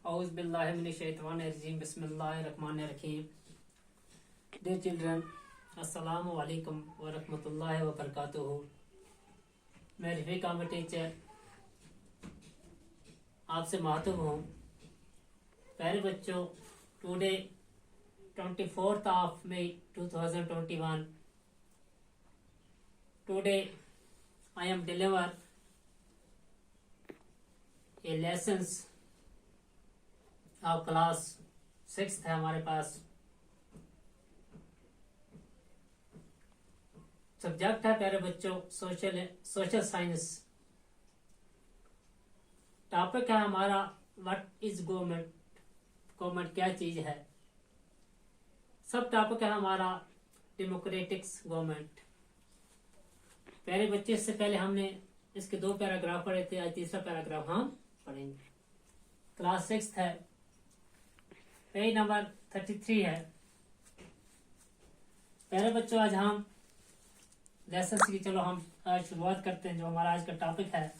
औज़ बिल्लाहि मिनश शैतानिर रजीम बिस्मिल्लाहिर रहमानिर रहीम। Dear children, अस्सलामु अलैकुम व रहमतुल्लाहि व बरकातुहू। मैं रफीक अहमद टीचर आपसे मातूब हूँ। प्यारे बच्चों, today 24th of May 2021, today I am deliver a lessons of class 6th है हमारे पास। सब्जेक्ट है प्यारे बच्चों सोशल साइंस। टॉपिक है हमारा व्हाट इज गवर्नमेंट, गवर्नमेंट क्या चीज है। सब टॉपिक है हमारा डेमोक्रेटिक्स गवर्नमेंट। प्यारे बच्चे, इससे पहले हमने इसके 2 पैराग्राफ पढ़े थे, आज तीसरा पैराग्राफ हम पढ़ेंगे। क्लास 6 है, पेज नंबर 33 है। प्यारे बच्चों, आज हम लेसन की चलो हम आज शुरुआत करते हैं। जो हमारा आज का टॉपिक है,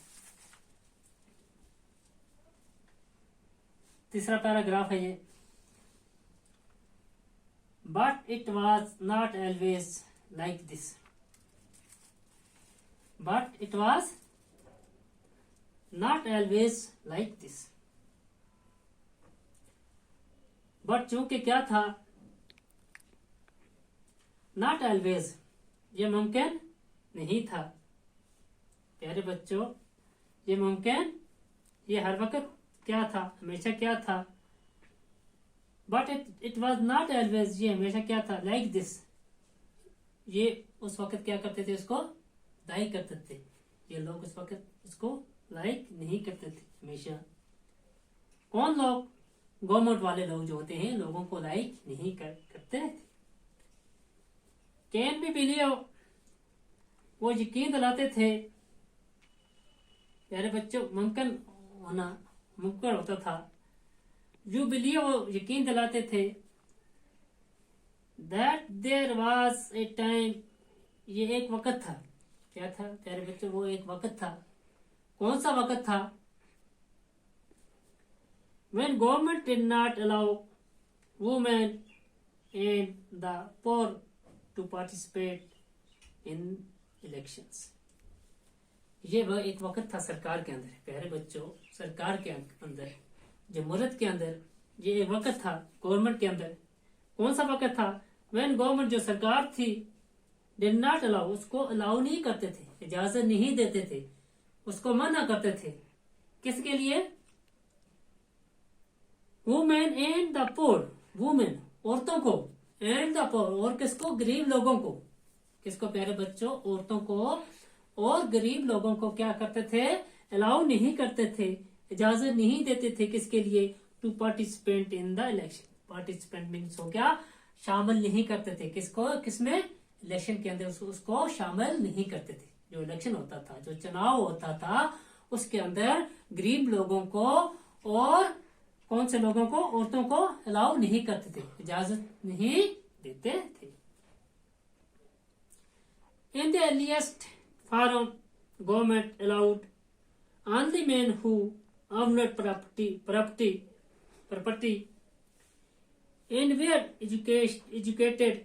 तीसरा पैराग्राफ है ये। But it was not always like this. But it was not always like this. But चूंकि क्या था, नॉट ऑलवेज, ये मुमकिन नहीं था। प्यारे बच्चों, ये मुमकिन, ये हर वक्त क्या था, हमेशा क्या था। But it was not always, ये हमेशा क्या था, लाइक दिस, ये उस वक्त क्या करते थे, उसको लाइक करते थे। ये लोग उस वक्त इसको लाइक नहीं करते थे हमेशा। कौन लोग? गवर्नमेंट वाले लोग जो होते हैं, लोगों को लाइक नहीं करते थे। कैन बी बिलीव, वो यकीन दिलाते थे। प्यारे बच्चों, मुमकिन होना, मुमकिन होता था। यू बिलीव, वो यकीन दिलाते थे। That there was a time, ये एक वक्त था। क्या था प्यारे बच्चों? वो एक वक्त था। कौन सा वक्त था? when government did not allow women and the poor to participate in elections। ये वह एक वक्त था सरकार के अंदर। प्यारे बच्चों, सरकार के अंदर, जमहूरियत के अंदर, ये एक वक्त था गवर्नमेंट के अंदर। कौन सा वक्त था? when गवर्नमेंट, जो सरकार थी, did not allow, उसको अलाउ नहीं करते थे, इजाजत नहीं देते थे, उसको मना करते थे। किसके लिए? Women and the poor, women, औरतों को, एंड द पोर, और किसको? गरीब लोगों को। किसको प्यारे बच्चों? औरतों को और गरीब लोगों को क्या करते थे? अलाउ नहीं करते थे, इजाजत नहीं देते थे। किसके लिए? To participate in the election. Participant means हो गया, शामिल नहीं करते थे। किसको? किसमें? इलेक्शन के अंदर उसको शामिल नहीं करते थे। जो इलेक्शन होता था, जो चुनाव होता था, उसके अंदर गरीब लोगों को और कौन से लोगों को? औरतों को अलाउ नहीं करते थे, इजाजत नहीं देते थे। In the earliest form, government allowed only men who owned property and were educated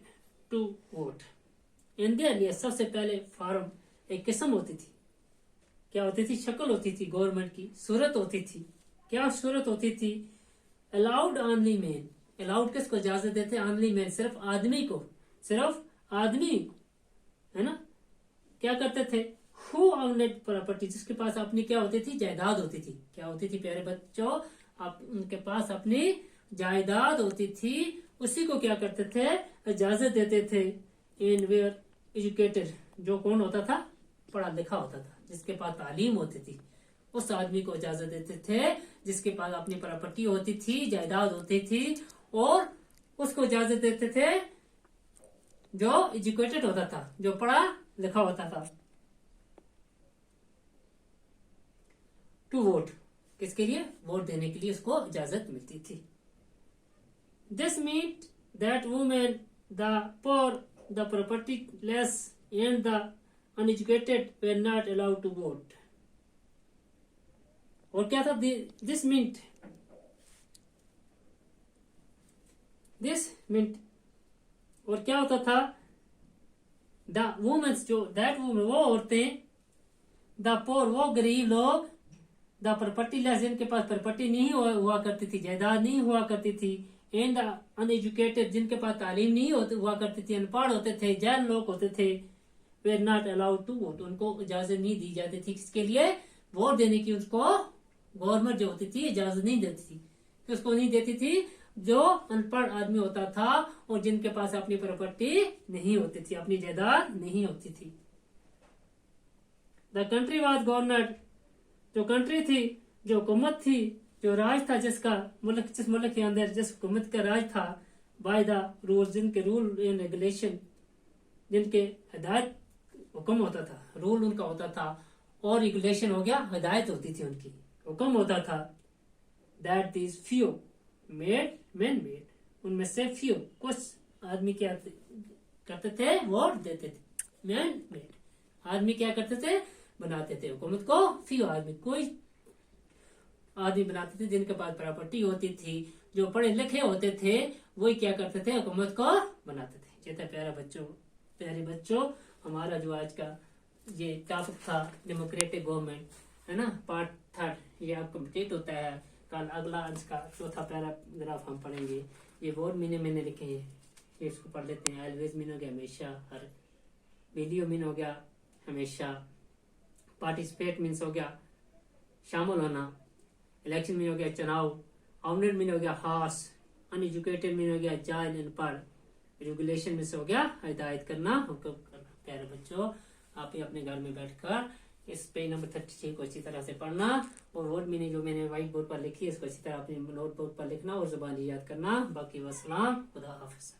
to vote। In the earliest, सबसे पहले फॉर्म, एक किस्म होती थी। क्या होती थी? शक्ल होती थी गवर्नमेंट की, सूरत होती थी। क्या सूरत होती थी? अलाउड ओनली मैन, अलाउड किसको इजाजत देते? ओनली मैन, सिर्फ आदमी को, सिर्फ आदमी को, है ना। क्या करते थे? हु ओन्ड प्रॉपर्टी, जिसके पास अपनी क्या होती थी? जायदाद होती थी। क्या होती थी प्यारे बच्चों? उनके पास अपनी जायदाद होती थी, उसी को क्या करते थे? इजाजत देते थे। इन वेयर एजुकेटेड, जो कौन होता था? पढ़ा लिखा होता था, जिसके पास तालीम होती थी, उस आदमी को इजाजत देते थे। जिसके पास अपनी प्रॉपर्टी होती थी, जायदाद होती थी, और उसको इजाजत देते थे जो एजुकेटेड होता था, जो पढ़ा लिखा होता था। टू वोट, किसके लिए? वोट देने के लिए उसको इजाजत मिलती थी। This means that women, the poor, the propertyless and the uneducated were not allowed to vote। और क्या था? दिस मीन्ट, दिस मींट, और क्या होता था, द वुमेन्स, जो दैट वुमेन, वो औरतें, द पोर, वो गरीब लोग, द प्रॉपर्टी लेस, जिनके पास प्रॉपर्टी नहीं हुआ करती थी, जायदाद नहीं हुआ करती थी, एंड द अनएजुकेटेड, जिनके पास तालीम नहीं हुआ करती थी, अनपढ़ होते थे, जैन लोग होते थे, वे नॉट अलाउड टू वोट, उनको इजाजत नहीं दी जाती थी किसके लिए, वोट देने की। उसको गवर्नमेंट जो होती थी इजाजत नहीं देती थी, किसको नहीं देती थी, जो अनपढ़ आदमी होता था और जिनके पास अपनी प्रॉपर्टी नहीं होती थी, अपनी जायदाद नहीं होती थी। द कंट्री वाज गवर्नमेंट, जो कंट्री थी, जो हुकूमत थी, जो राज था, जिसका मुल्क, जिस मुल्क के अंदर जिस हुकूमत का राज था, बाय द रूल, जिनके रूल एंड रेगुलेशन, जिनके हिदायत हुक्म होता था, रूल उनका होता था, और रेगुलेशन हो गया, हिदायत होती थी उनकी, हुक्म होता था। That these few made man made, उनमें से फ्यू, कुछ आदमी क्या करते थे, वोट देते थे, मैन मेड, आदमी क्या करते थे, बनाते थे हुकूमत को, फ्यू आदमी, कोई आदमी बनाते थे जिनके पास प्रॉपर्टी होती थी, जो पढ़े लिखे होते थे, वही क्या करते थे, हुकूमत को बनाते थे। कहते प्यारे बच्चों, हमारा जो आज का ये टॉपिक था डेमोक्रेटिक गवर्नमेंट, है ना, पार्ट 3, ये आपको कंप्लीट होता है। कल अगला इसका चौथा पैराग्राफ हम पढ़ेंगे। ये वर्ड मैंने लिखे हैं, ये इसको पढ़ लेते हैं। ऑलवेज मीन हो गया हमेशा, हर। वीडियो मीन हो गया हमेशा। पार्टिसिपेट मीन्स हो गया शामिल होना। इलेक्शन मीन हो गया चुनाव। आउटनेट मीन हो गया हार्स। अनएजुकेटेड मीन हो गया जाहिल, अनपढ़। रेगुलेशन में से हो गया हिदायत करना, हुक्म करना। प्यारे बच्चों, आप ही अपने घर में बैठकर इस पेज नंबर 36 को अच्छी तरह से पढ़ना, और वर्ड मीनिंग जो मैंने व्हाइट बोर्ड पर लिखी है इसको अच्छी तरह अपने नोटबुक पर लिखना और जुबानी याद करना। बाकी वस्सलाम, खुदा हाफिज।